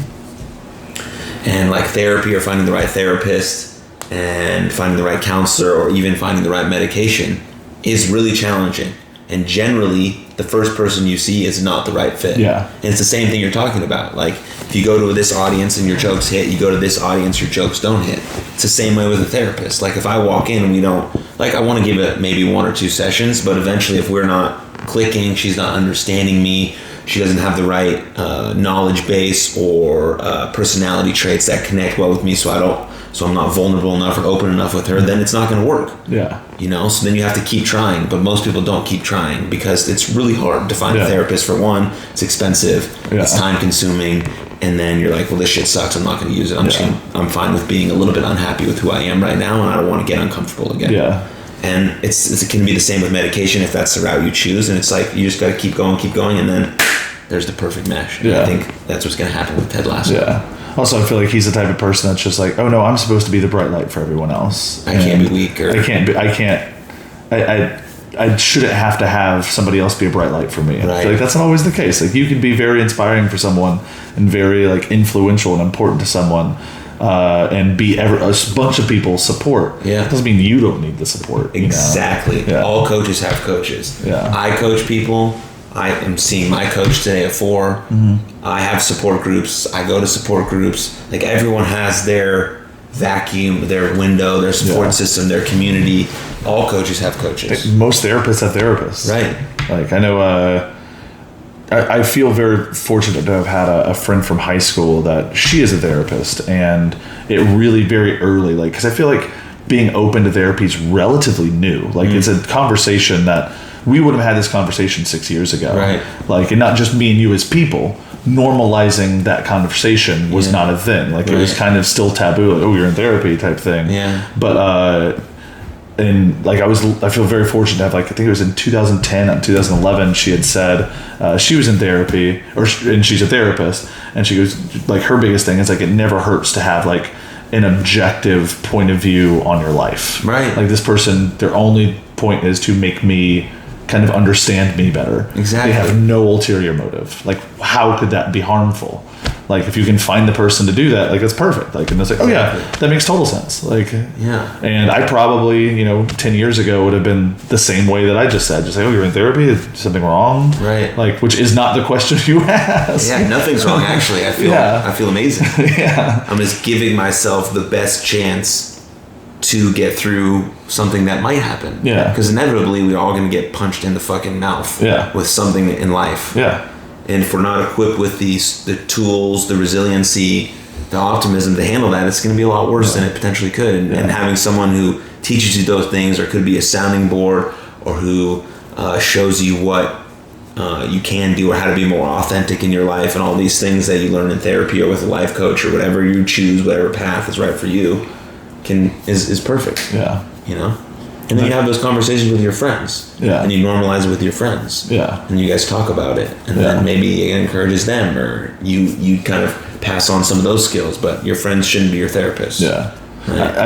And like therapy or finding the right therapist and finding the right counselor or even finding the right medication is really challenging. And generally, the first person you see is not the right fit. Yeah. And it's the same thing you're talking about. Like, if you go to this audience and your jokes hit, you go to this audience, your jokes don't hit. It's the same way with a therapist. Like, if I walk in and we don't, like, I want to give it maybe 1 or 2 sessions, but eventually if we're not clicking, she's not understanding me, she doesn't have the right knowledge base or personality traits that connect well with me, so I'm not vulnerable enough or open enough with her, then it's not going to work. Yeah. You know, so then you have to keep trying, but most people don't keep trying because it's really hard to find a therapist. For one, it's expensive, it's time consuming, and then you're like, well, this shit sucks, I'm not going to use it. I'm fine with being a little bit unhappy with who I am right now, and I don't want to get uncomfortable again. Yeah. And it can be the same with medication if that's the route you choose, and it's like you just got to keep going, and then there's the perfect mesh. And I think that's what's going to happen with Ted Lasso. Yeah. Also, I feel like he's the type of person that's just like, oh no, I'm supposed to be the bright light for everyone else. I can't be weak. I shouldn't have to have somebody else be a bright light for me. Right. I feel like that's not always the case. Like, you can be very inspiring for someone and very like influential and important to someone, and be a bunch of people's support. Yeah. It doesn't mean you don't need the support. Exactly. You know? Yeah. All coaches have coaches. Yeah. I coach people. I am seeing my coach today at 4. Mm-hmm. I have support groups. I go to support groups. Like, everyone has their vacuum, their window, their support system, their community. All coaches have coaches. Most therapists have therapists. Right. Like, I know, I feel very fortunate to have had a friend from high school that she is a therapist, and it really very early, like, because I feel like being open to therapy is relatively new. Like, it's a conversation that we would have had this conversation 6 years ago. Right. Like, and not just me and you as people. Normalizing that conversation was not a thing. Like, it was kind of still taboo. Like, oh, you're in therapy type thing. Yeah. But, and like, I feel very fortunate to have, like, I think it was in 2010 and 2011, she had said she was in therapy, and she's a therapist, and she goes, like, her biggest thing is, like, it never hurts to have, like, an objective point of view on your life. Right. Like, this person, their only point is to make me kind of understand me better. Exactly. They have no ulterior motive. Like, how could that be harmful? Like, if you can find the person to do that, like, that's perfect. Like, and it's like, oh yeah, that makes total sense. Like, yeah. And I probably, 10 years ago would have been the same way that I just said. Just like, oh, you're in therapy? Is something wrong? Right. Like, which is not the question you ask. Yeah, nothing's wrong, actually. I feel amazing. Yeah. I'm just giving myself the best chance to get through something that might happen. Yeah. Because inevitably we're all going to get punched in the fucking mouth with something in life. Yeah. And if we're not equipped with the tools, the resiliency, the optimism to handle that, it's going to be a lot worse than it potentially could. And having someone who teaches you those things, or could be a sounding board, or who shows you what you can do, or how to be more authentic in your life, and all these things that you learn in therapy or with a life coach, or whatever you choose, whatever path is right for you, is perfect. Yeah. And then you have those conversations with your friends. Yeah. And you normalize it with your friends. Yeah. And you guys talk about it. And then maybe it encourages them, or you kind of pass on some of those skills, but your friends shouldn't be your therapist. Yeah. Right?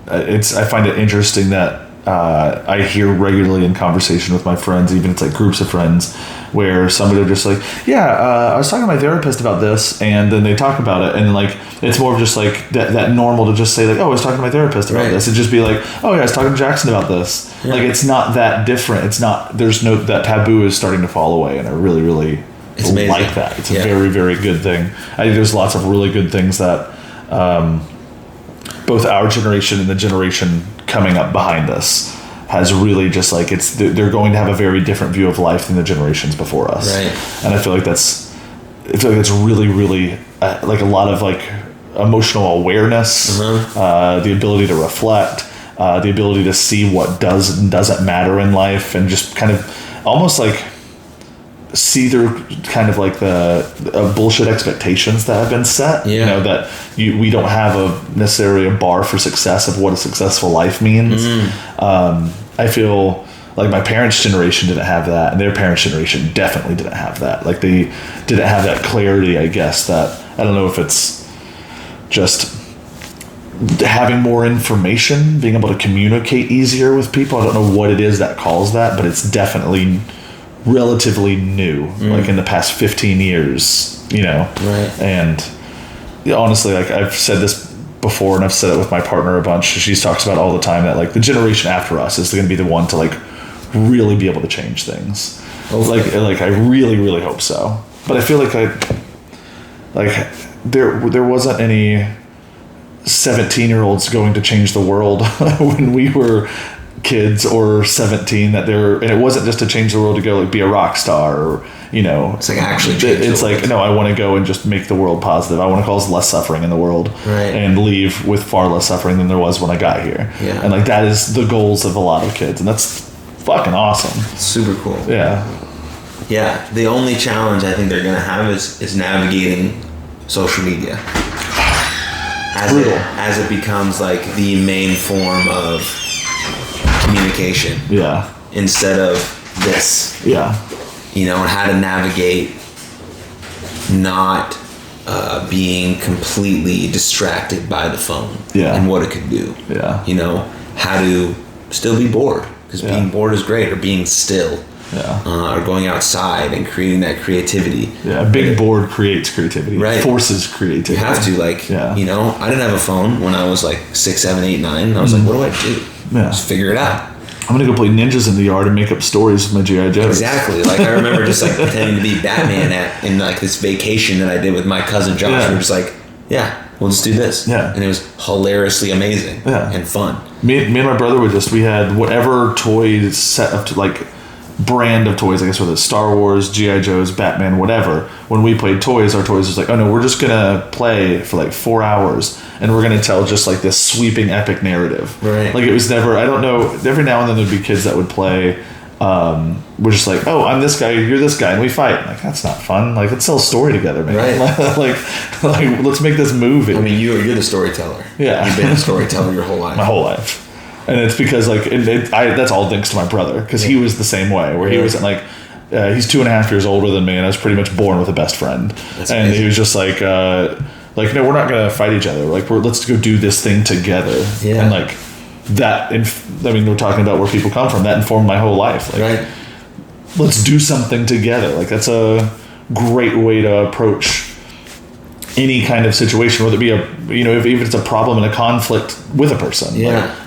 I find it interesting that I hear regularly in conversation with my friends, even it's like groups of friends, where somebody will just like, I was talking to my therapist about this, and then they talk about it, and like it's more of just like that normal to just say like, I was talking to my therapist about this, and just be like, I was talking to Jaxon about this. Yeah. Like it's not that different. It's not. There's no that taboo is starting to fall away, and I really it's like that. It's a very, very good thing. I think there's lots of really good things that both our generation and the generation coming up behind us has really just like they're going to have a very different view of life than the generations before us. Right. And I feel like that's really, really like a lot of like emotional awareness, the ability to reflect, the ability to see what does and doesn't matter in life, and just kind of almost like see through kind of like the bullshit expectations that have been set. You know, that we don't have necessarily a bar for success of what a successful life means. I feel like my parents' generation didn't have that, and their parents' generation definitely didn't have that. Like they didn't have that clarity, I guess, that I don't know if it's just having more information, being able to communicate easier with people. I don't know what it is that calls that, but it's definitely relatively new, like in the past 15 years, you know. Right. And honestly, like I've said this before, and I've said it with my partner a bunch. She talks about all the time that like the generation after us is going to be the one to like really be able to change things. Okay. Like I really, really hope so. But I feel like there wasn't any 17-year-olds going to change the world when we were kids or 17, and it wasn't just to change the world to go like be a rock star, or you know, it's like actually change it's like no, I want to go and just make the world positive. I want to cause less suffering in the world, and leave with far less suffering than there was when I got here. And like that is the goals of a lot of kids, and that's fucking awesome. Super cool. Yeah, the only challenge I think they're gonna have is navigating social media as it becomes like the main form of communication, instead of this, you know, and how to navigate not being completely distracted by the phone, and what it could do, you know, how to still be bored, because being bored is great, or being still, or going outside and creating that creativity. Big board creates creativity, forces creativity. You have to, like, you know, I didn't have a phone when I was like 6, 7, 8, 9, and I was like, what do I do? Just figure it out. I'm gonna go play ninjas in the yard and make up stories with my G.I. Joes. Exactly. Like I remember just like pretending to be Batman in like this vacation that I did with my cousin Josh. We were just like, we'll just do this. And it was hilariously amazing and fun. Me and my brother we had whatever toys set up to like brand of toys, I guess, whether it's Star Wars, G.I. Joes, Batman, whatever. When we played toys, our toys was like, oh no, we're just gonna play for like 4 hours, and we're gonna tell just like this sweeping epic narrative. Like it was never, I don't know, every now and then there'd be kids that would play, we're just like, oh, I'm this guy, you're this guy, and we fight. Like, that's not fun. Like, let's tell a story together, man. like let's make this movie. I mean, you're the storyteller. You've been a storyteller your whole life. My whole life. And it's because like that's all thanks to my brother, because he was the same way, where he wasn't like he's 2.5 years older than me, and I was pretty much born with a best friend. That's and amazing. He was just like no, we're not gonna fight each other. Like let's go do this thing together. And like that. I mean, we're talking about where people come from. That informed my whole life. Like, let's do something together. Like that's a great way to approach any kind of situation, whether it be even if it's a problem and a conflict with a person.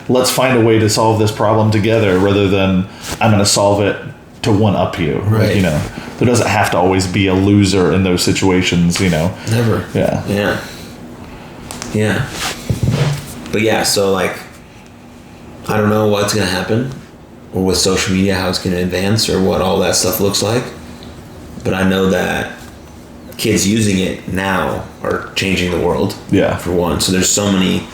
Let's find a way to solve this problem together, rather than I'm going to solve it to one up you. Like, you know, there doesn't have to always be a loser in those situations, you know. Never. But so like, I don't know what's going to happen, or with social media, how it's going to advance, or what all that stuff looks like. But I know that kids using it now are changing the world. For one. So there's so many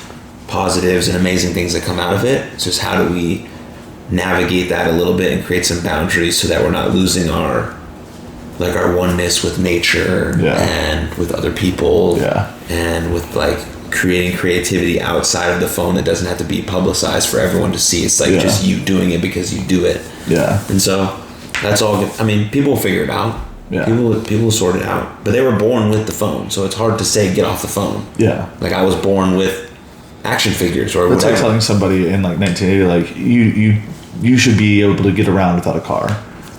positives and amazing things that come out of it. It's just how do we navigate that a little bit and create some boundaries so that we're not losing our oneness with nature and with other people and with like creating creativity outside of the phone that doesn't have to be publicized for everyone to see. It's like just you doing it because you do it. And so that's all good. I mean, people will figure it out. People will sort it out, but they were born with the phone, so it's hard to say get off the phone. Like I was born with action figures or That's whatever. like telling somebody in like 1980, like you should be able to get around without a car.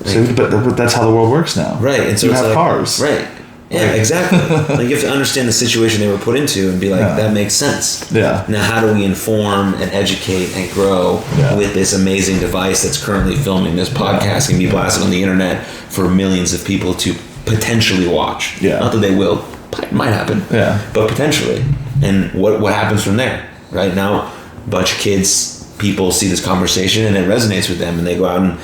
So, but that's how the world works now. Right, and so you it's have like, cars. Right. Yeah, exactly. Like you have to understand the situation they were put into and be like, that makes sense. Yeah. Now, how do we inform and educate and grow with this amazing device that's currently filming this podcast and be blasted on the internet for millions of people to potentially watch? Yeah. Not that they will. It might happen. Yeah. But potentially. And what happens from there? Right now, a bunch of kids, people see this conversation and it resonates with them and they go out and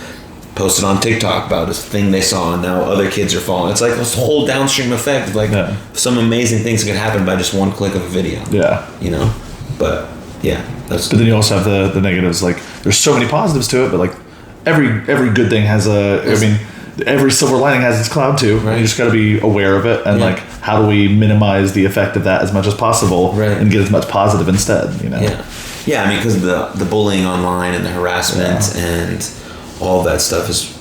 post it on TikTok about this thing they saw, and now other kids are following. It's like this whole downstream effect of like some amazing things that can happen by just one click of a video. Yeah. You know? But yeah. But then you also have the negatives. Like there's so many positives to it, but like every good thing has every silver lining has its cloud too. Right. You just got to be aware of it and like how do we minimize the effect of that as much as possible and get as much positive instead, you know? Yeah, I mean, because the bullying online and the harassment and all that stuff is...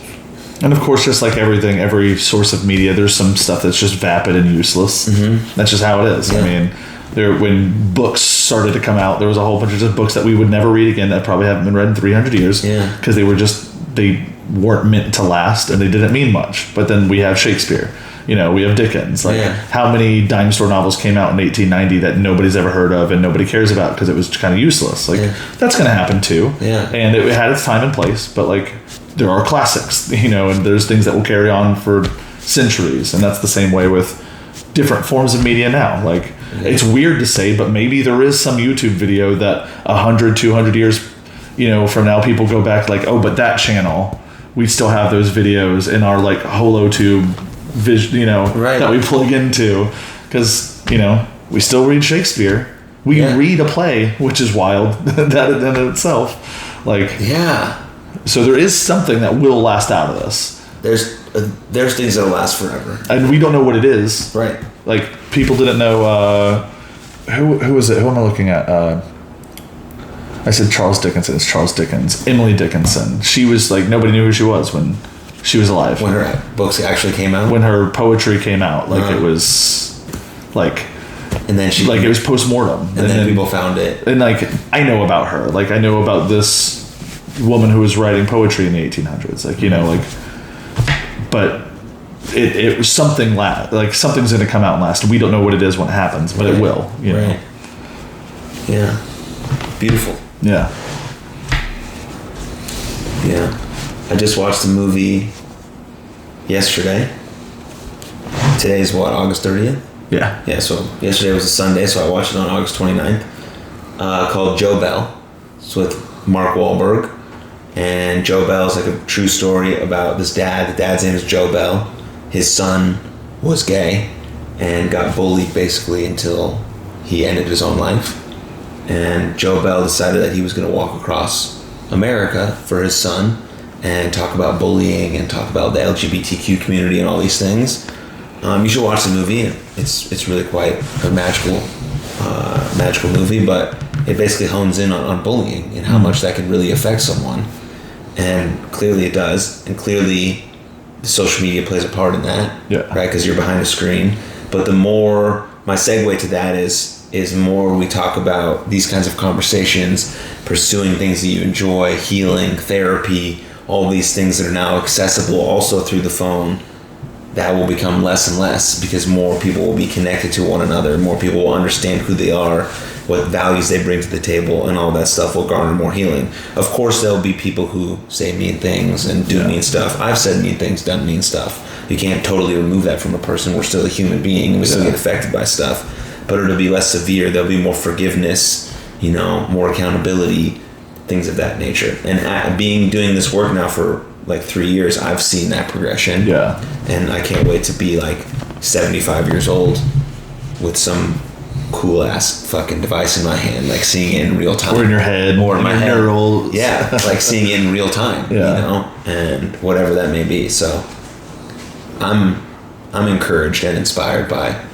And of course, just like everything, every source of media, there's some stuff that's just vapid and useless. Mm-hmm. That's just how it is. I mean, when books started to come out, there was a whole bunch of just books that we would never read again that probably haven't been read in 300 years. Because they weren't meant to last and they didn't mean much. But then we have Shakespeare. You know, we have Dickens. Like, how many dime store novels came out in 1890 that nobody's ever heard of and nobody cares about because it was kind of useless? Like, that's going to happen too. And it had its time and place, but like, there are classics, you know, and there's things that will carry on for centuries. And that's the same way with different forms of media now. Like, it's weird to say, but maybe there is some YouTube video that 100, 200 years, you know, from now, people go back like, oh, but that channel, we still have those videos in our like holotube vision, you know, that we plug into, because, you know, we still read Shakespeare. We read a play, which is wild that in itself. Like, so there is something that will last out of this. There's things that'll last forever, and we don't know what it is. Right. Like, people didn't know who was it? Who am I looking at? I said Charles Dickinson. It's Charles Dickens. Emily Dickinson. She was like, nobody knew who she was when she was alive. When her books actually came out? When her poetry came out. Like, it was like... And then she... Like, it was post-mortem. And then people found it. And like, I know about her. Like, I know about this woman who was writing poetry in the 1800s. Like, you know, like... But it was something... Like, something's going to come out and last. We don't know what it is when it happens, but it will, you know? Yeah. Beautiful. Yeah. Yeah. I just watched the movie yesterday. Today's what, August 30th? Yeah. Yeah, so yesterday was a Sunday, so I watched it on August 29th. Called Joe Bell. It's with Mark Wahlberg. And Joe Bell is like a true story about this dad. The dad's name is Joe Bell. His son was gay and got bullied basically until he ended his own life. And Joe Bell decided that he was going to walk across America for his son and talk about bullying and talk about the LGBTQ community and all these things. You should watch the movie. It's really quite a magical movie, but it basically hones in on bullying and how much that can really affect someone. And clearly it does. And clearly the social media plays a part in that, right? Because you're behind a screen. But the more, my segue to that is more we talk about these kinds of conversations, pursuing things that you enjoy, healing, therapy, all these things that are now accessible also through the phone, that will become less and less because more people will be connected to one another, more people will understand who they are, what values they bring to the table, and all that stuff will garner more healing. Of course, there'll be people who say mean things and do mean stuff. I've said mean things, done mean stuff. You can't totally remove that from a person. We're still a human being and we still get affected by stuff. But it'll be less severe. There'll be more forgiveness, you know, more accountability, things of that nature. And doing this work now for like 3 years, I've seen that progression. Yeah. And I can't wait to be like 75 years old with some cool ass fucking device in my hand, like seeing it in real time. Or in your head. Or in my head. Neural. Yeah. Like seeing it in real time, you know, and whatever that may be. So I'm encouraged and inspired by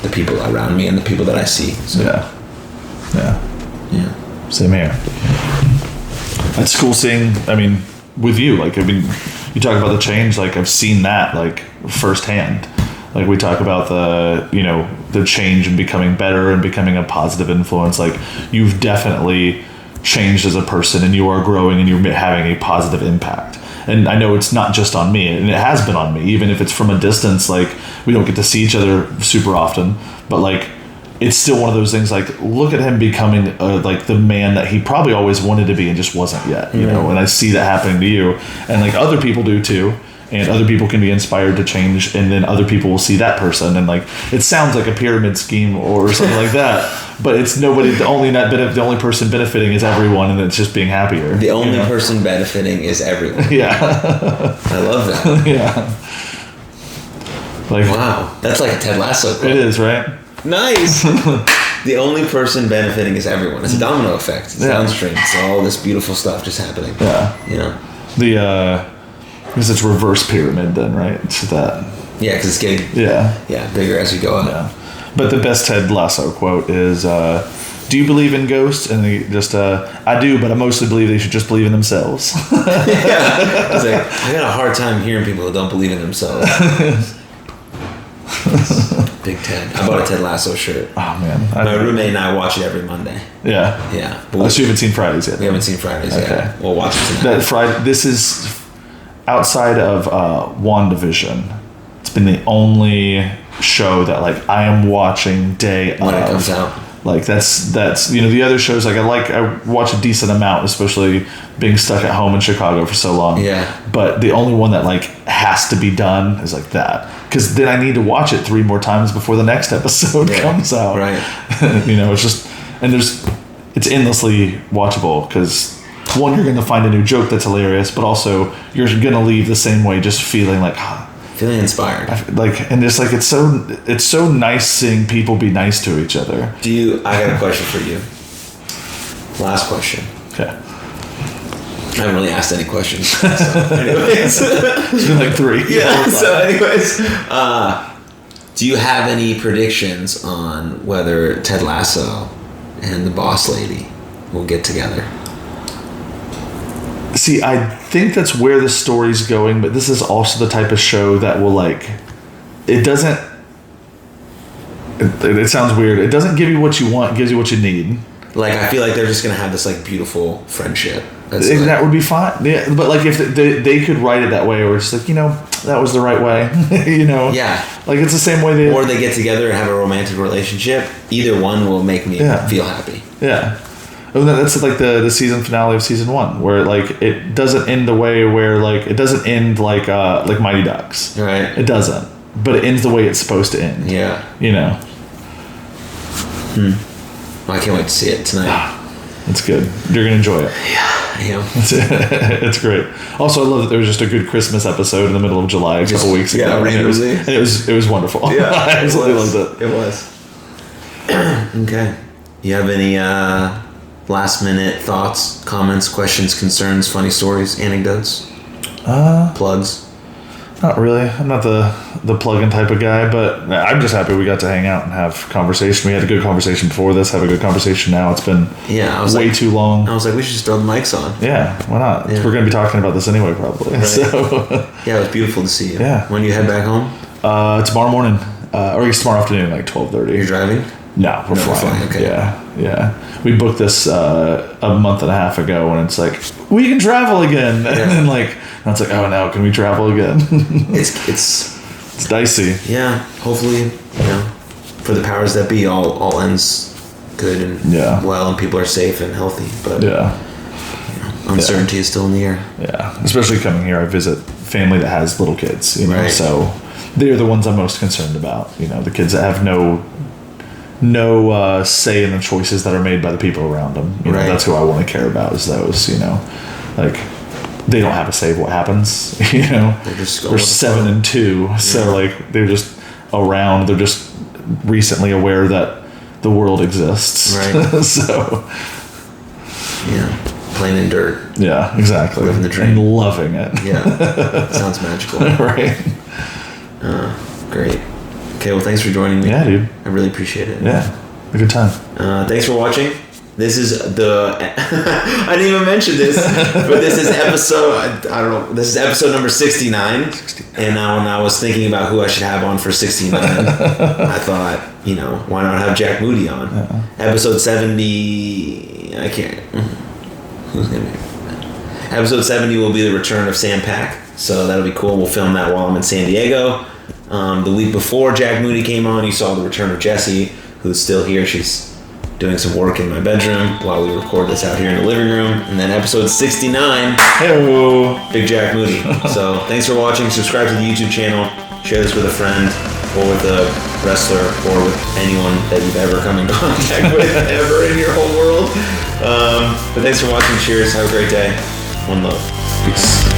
the people around me and the people that I see. So. Yeah. Same here. It's cool seeing, I mean, with you, like, I mean, you talk about the change, like, I've seen that, like, firsthand. Like, we talk about the, you know, the change and becoming better and becoming a positive influence. Like, you've definitely changed as a person, and you are growing, and you're having a positive impact. And I know it's not just on me, and it has been on me, even if it's from a distance. Like, we don't get to see each other super often, but like, it's still one of those things. Like, look at him becoming like the man that he probably always wanted to be and just wasn't yet, you know. And I see that happening to you, and like other people do too. And other people can be inspired to change, and then other people will see that person, and like, it sounds like a pyramid scheme or something like that, but it's nobody. The only person benefiting is everyone, and it's just being happier. The only person benefiting is everyone. Yeah, I love that. Yeah, like, wow, that's like a Ted Lasso quote. It is, right? Nice. The only person benefiting is everyone. It's a domino effect. It's downstream. It's all this beautiful stuff just happening. Yeah, you know. Because it's reverse pyramid then, right? It's that. Yeah, because it's getting bigger as you go up. Yeah. But the best Ted Lasso quote is, do you believe in ghosts? And they just, I do, but I mostly believe they should just believe in themselves. Yeah. It's like, I got a hard time hearing people who don't believe in themselves. Big Ted. I bought a Ted Lasso shirt. Oh, man. My roommate and I watch it every Monday. Yeah. Yeah. So you haven't seen Fridays yet? We haven't seen Fridays yet. We'll watch it tonight. This is outside of WandaVision. It's been the only show that like I am watching day when it comes out. Like that's the other shows I watch a decent amount, especially being stuck at home in Chicago for so long. Yeah. But the only one that like has to be done is like that, because then I need to watch it 3 more times before the next episode comes out. Right. It's just, and it's endlessly watchable, because one, you're going to find a new joke that's hilarious, but also you're going to leave the same way, just feeling like, feeling inspired. And just like, it's so nice seeing people be nice to each other. I got a question for you. Last question. Okay. I haven't really asked any questions. So anyways. It's been like 3. Yeah. So anyways, do you have any predictions on whether Ted Lasso and the boss lady will get together? See, I think that's where the story's going, but this is also the type of show that will like, it doesn't, it sounds weird. It doesn't give you what you want, it gives you what you need. Like, I feel like they're just going to have this like beautiful friendship. That would be fine. Yeah, but like if they could write it that way, or it's like, that was the right way, Yeah. Like, it's the same way or they get together and have a romantic relationship. Either one will make me feel happy. Yeah. And that's like the season finale of season 1, where like it doesn't end the way where like it doesn't end like Mighty Ducks. Right. It doesn't. But it ends the way it's supposed to end. Yeah. Well, I can't wait to see it tonight. It's good. You're gonna enjoy it. Yeah, I am. It's great. Also, I love that there was just a good Christmas episode in the middle of July a couple weeks ago. Yeah, randomly. And it was wonderful. Yeah, I absolutely loved it. It was. Okay. You have any last minute thoughts, comments, questions, concerns, funny stories, anecdotes, plugs? Not really. I'm not the plug-in type of guy, but I'm just happy we got to hang out and have conversation. We had a good conversation before this, have a good conversation now. It's been way too long. I was like, we should just throw the mics on. Yeah, why not? Yeah. We're going to be talking about this anyway, probably. Right. So, yeah, it was beautiful to see you. Yeah. When you head back home? Tomorrow morning, or tomorrow afternoon, like 12:30. You're driving? No, we're flying. Okay. Yeah. We booked this a month and a half ago, and it's like, we can travel again. Yeah. And then it's like, oh no, can we travel again? It's dicey. Yeah. Hopefully, for the powers that be, all ends good and well, and people are safe and healthy. But uncertainty is still in the air. Yeah. Especially coming here, I visit family that has little kids. Right. So they're the ones I'm most concerned about. The kids that have no say in the choices that are made by the people around them. Right. That's who I want to care about, is those, they don't have a say of what happens, They're 7 and 2, so they're just around, they're just recently aware that the world exists. Right. So playing in dirt. Yeah, exactly. Living the dream. And loving it. Yeah. Sounds magical. Right. Great. Okay, well, thanks for joining me. Yeah, dude. I really appreciate it. Yeah, a good time. Thanks for watching. This is the. I didn't even mention this, but this is episode. I don't know. This is episode number 69. And now when I was thinking about who I should have on for 69, I thought, why not have Jack Moody on? Episode 70. I can't. Who's gonna be? Episode 70 will be the return of Sam Pack, so that'll be cool. We'll film that while I'm in San Diego. The week before Jack Moody came on, you saw the return of Jessie, who's still here. She's doing some work in my bedroom while we record this out here in the living room. And then episode 69, Hello. Big Jack Moody. So thanks for watching. Subscribe to the YouTube channel. Share this with a friend or with a wrestler or with anyone that you've ever come in contact with ever in your whole world. But thanks for watching. Cheers. Have a great day. One love. Peace.